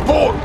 aboard!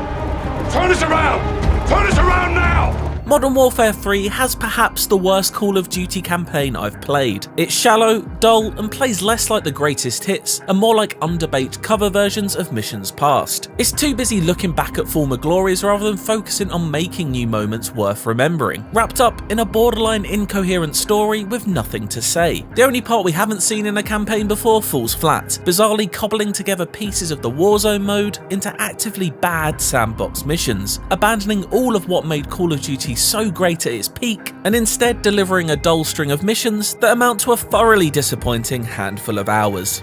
Turn us around! Turn us around now! Modern Warfare 3 has perhaps the worst Call of Duty campaign I've played. It's shallow, dull, and plays less like the greatest hits and more like underbaked cover versions of missions past. It's too busy looking back at former glories rather than focusing on making new moments worth remembering, wrapped up in a borderline incoherent story with nothing to say. The only part we haven't seen in a campaign before falls flat, bizarrely cobbling together pieces of the Warzone mode into actively bad sandbox missions, abandoning all of what made Call of Duty so great at its peak, and instead delivering a dull string of missions that amount to a thoroughly disappointing handful of hours.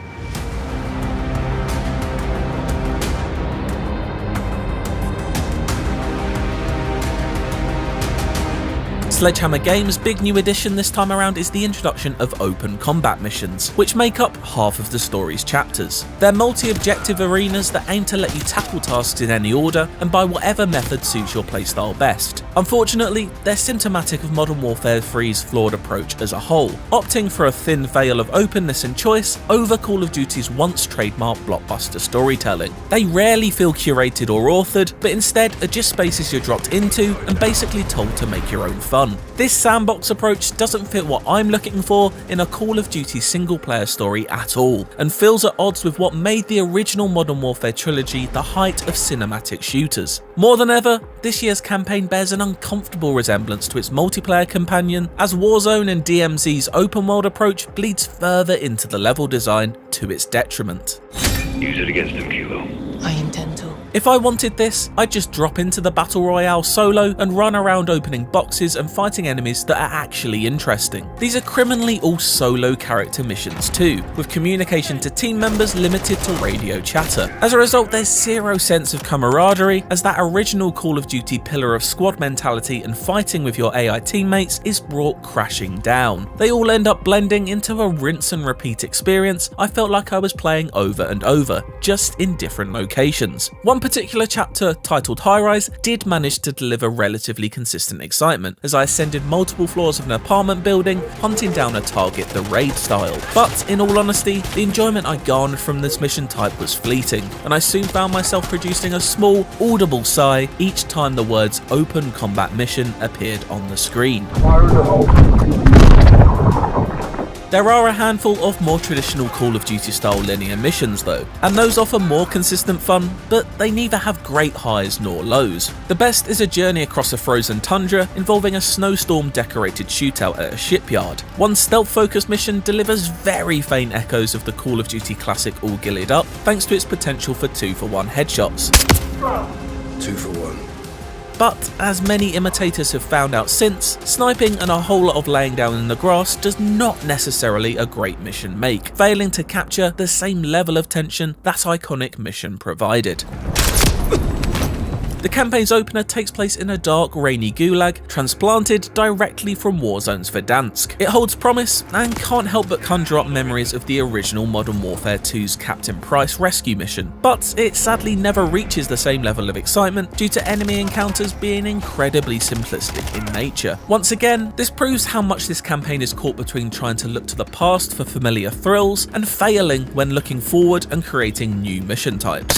Sledgehammer Games' big new addition this time around is the introduction of open combat missions, which make up half of the story's chapters. They're multi-objective arenas that aim to let you tackle tasks in any order and by whatever method suits your playstyle best. Unfortunately, they're symptomatic of Modern Warfare 3's flawed approach as a whole, opting for a thin veil of openness and choice over Call of Duty's once trademarked blockbuster storytelling. They rarely feel curated or authored, but instead are just spaces you're dropped into and basically told to make your own fun. This sandbox approach doesn't fit what I'm looking for in a Call of Duty single-player story at all, and feels at odds with what made the original Modern Warfare trilogy the height of cinematic shooters. More than ever, this year's campaign bears an uncomfortable resemblance to its multiplayer companion, as Warzone and DMZ's open-world approach bleeds further into the level design to its detriment. Use it against them, Kilo. I intend to. If I wanted this, I'd just drop into the Battle Royale solo and run around opening boxes and fighting enemies that are actually interesting. These are criminally all solo character missions too, with communication to team members limited to radio chatter. As a result, there's zero sense of camaraderie, as that original Call of Duty pillar of squad mentality and fighting with your AI teammates is brought crashing down. They all end up blending into a rinse and repeat experience I felt like I was playing over and over, just in different locations. One particular chapter, titled High Rise, did manage to deliver relatively consistent excitement, as I ascended multiple floors of an apartment building, hunting down a target the raid style. But in all honesty, the enjoyment I garnered from this mission type was fleeting, and I soon found myself producing a small, audible sigh each time the words open combat mission appeared on the screen. There are a handful of more traditional Call of Duty style linear missions though, and those offer more consistent fun, but they neither have great highs nor lows. The best is a journey across a frozen tundra involving a snowstorm decorated shootout at a shipyard. One stealth focused mission delivers very faint echoes of the Call of Duty classic All Gillied Up, thanks to its potential for 2-for-1 headshots. 2 for 1. But, as many imitators have found out since, sniping and a whole lot of laying down in the grass does not necessarily a great mission make, failing to capture the same level of tension that iconic mission provided. The campaign's opener takes place in a dark, rainy gulag, transplanted directly from Warzone's Verdansk. It holds promise, and can't help but conjure up memories of the original Modern Warfare 2's Captain Price rescue mission, but it sadly never reaches the same level of excitement due to enemy encounters being incredibly simplistic in nature. Once again, this proves how much this campaign is caught between trying to look to the past for familiar thrills, and failing when looking forward and creating new mission types.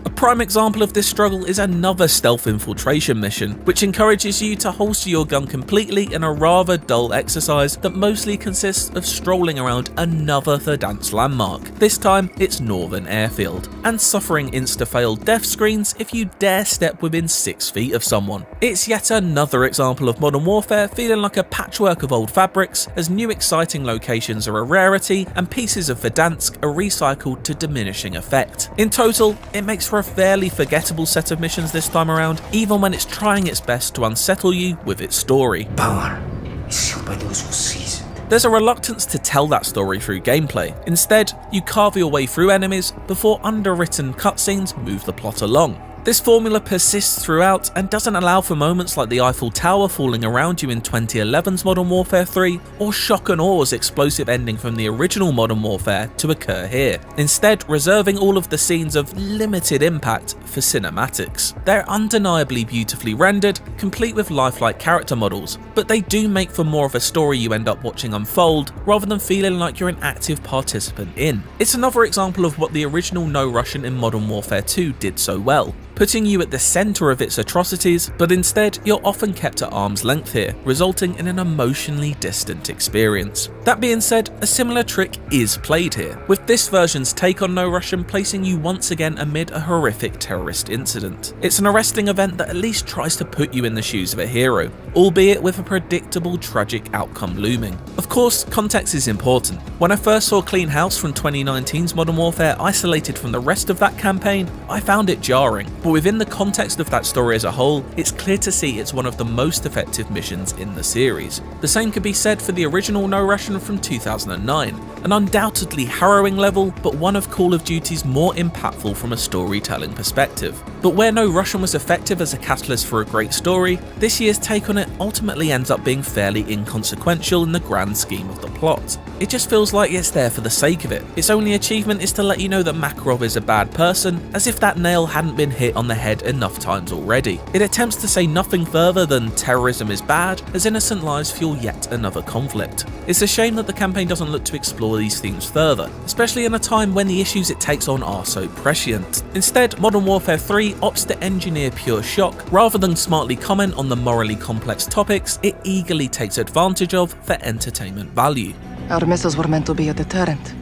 A prime example of this struggle is another stealth infiltration mission, which encourages you to holster your gun completely in a rather dull exercise that mostly consists of strolling around another Verdansk landmark. This time, it's Northern Airfield, and suffering insta-fail death screens if you dare step within 6 feet of someone. It's yet another example of Modern Warfare feeling like a patchwork of old fabrics, as new exciting locations are a rarity and pieces of Verdansk are recycled to diminishing effect. In total, it makes for a fairly forgettable set of missions this time around, even when it's trying its best to unsettle you with its story. Power is sealed by those who seize it. There's a reluctance to tell that story through gameplay. Instead, you carve your way through enemies before underwritten cutscenes move the plot along. This formula persists throughout and doesn't allow for moments like the Eiffel Tower falling around you in 2011's Modern Warfare 3 or shock and aw's explosive ending from the original Modern Warfare to occur here, instead reserving all of the scenes of limited impact for cinematics. They're undeniably beautifully rendered, complete with lifelike character models, but they do make for more of a story you end up watching unfold rather than feeling like you're an active participant in. It's another example of what the original No Russian in Modern Warfare 2 did so well. putting you at the center of its atrocities, but instead you're often kept at arm's length here, resulting in an emotionally distant experience. That being said, a similar trick is played here, with this version's take on No Russian placing you once again amid a horrific terrorist incident. It's an arresting event that at least tries to put you in the shoes of a hero, albeit with a predictable tragic outcome looming. Of course, context is important. When I first saw Clean House from 2019's Modern Warfare isolated from the rest of that campaign, I found it jarring, but within the context of that story as a whole, it's clear to see it's one of the most effective missions in the series. The same could be said for the original No Russian from 2009, an undoubtedly harrowing level, but one of Call of Duty's more impactful from a storytelling perspective. But where No Russian was effective as a catalyst for a great story, this year's take on it ultimately ends up being fairly inconsequential in the grand scheme of the plot. It just feels like it's there for the sake of it. Its only achievement is to let you know that Makarov is a bad person, as if that nail hadn't been hit on the head enough times already. It attempts to say nothing further than terrorism is bad, as innocent lives fuel yet another conflict. It's a shame that the campaign doesn't look to explore these themes further, especially in a time when the issues it takes on are so prescient. Instead, Modern Warfare 3 opts to engineer pure shock. Rather than smartly comment on the morally complex topics, it eagerly takes advantage of for entertainment value. Our missiles were meant to be a deterrent.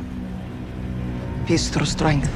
Peace through strength.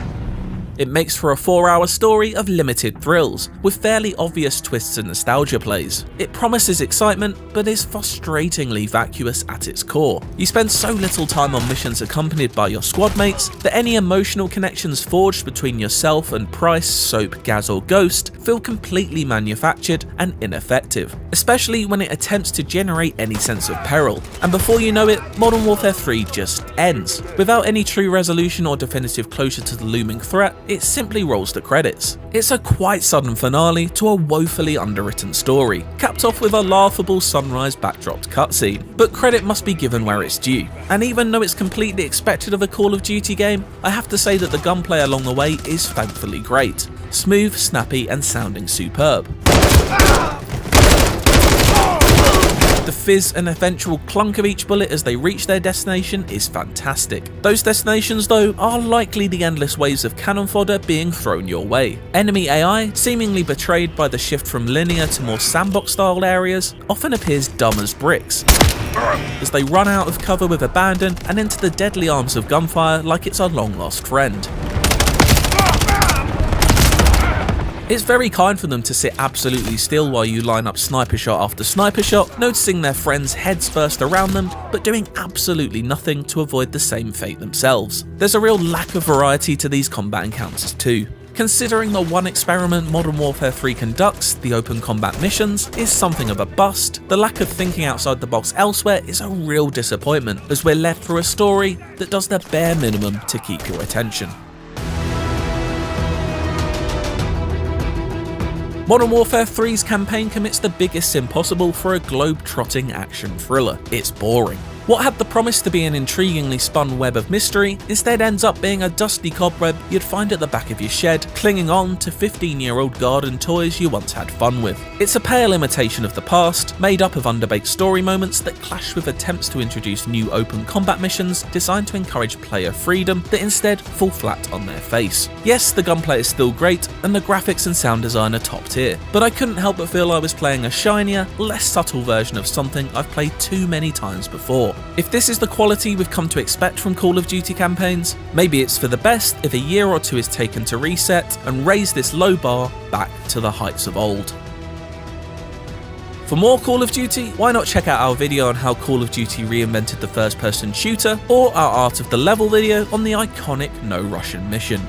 It makes for a 4-hour story of limited thrills, with fairly obvious twists and nostalgia plays. It promises excitement, but is frustratingly vacuous at its core. You spend so little time on missions accompanied by your squad mates that any emotional connections forged between yourself and Price, Soap, Gaz or Ghost feel completely manufactured and ineffective, especially when it attempts to generate any sense of peril. And before you know it, Modern Warfare 3 just ends. Without any true resolution or definitive closure to the looming threat, it simply rolls the credits. It's a quite sudden finale to a woefully underwritten story, capped off with a laughable sunrise backdropped cutscene. But credit must be given where it's due, and even though it's completely expected of a Call of Duty game, I have to say that the gunplay along the way is thankfully great. Smooth, snappy and sounding superb. The fizz and eventual clunk of each bullet as they reach their destination is fantastic. Those destinations though are likely the endless waves of cannon fodder being thrown your way. Enemy AI, seemingly betrayed by the shift from linear to more sandbox styled areas, often appears dumb as bricks as they run out of cover with abandon and into the deadly arms of gunfire like it's a long lost friend. It's very kind for them to sit absolutely still while you line up sniper shot after sniper shot, noticing their friends heads first around them, but doing absolutely nothing to avoid the same fate themselves. There's a real lack of variety to these combat encounters too. Considering the one experiment Modern Warfare 3 conducts, the open combat missions, is something of a bust, the lack of thinking outside the box elsewhere is a real disappointment, as we're led through a story that does the bare minimum to keep your attention. Modern Warfare 3's campaign commits the biggest sin possible for a globe-trotting action thriller. It's boring. What had the promise to be an intriguingly spun web of mystery instead ends up being a dusty cobweb you'd find at the back of your shed, clinging on to 15-year-old garden toys you once had fun with. It's a pale imitation of the past, made up of underbaked story moments that clash with attempts to introduce new open combat missions designed to encourage player freedom that instead fall flat on their face. Yes, the gunplay is still great, and the graphics and sound design are top tier, but I couldn't help but feel I was playing a shinier, less subtle version of something I've played too many times before. If this is the quality we've come to expect from Call of Duty campaigns, maybe it's for the best if a year or two is taken to reset and raise this low bar back to the heights of old. For more Call of Duty, why not check out our video on how Call of Duty reinvented the first-person shooter, or our Art of the Level video on the iconic No Russian mission.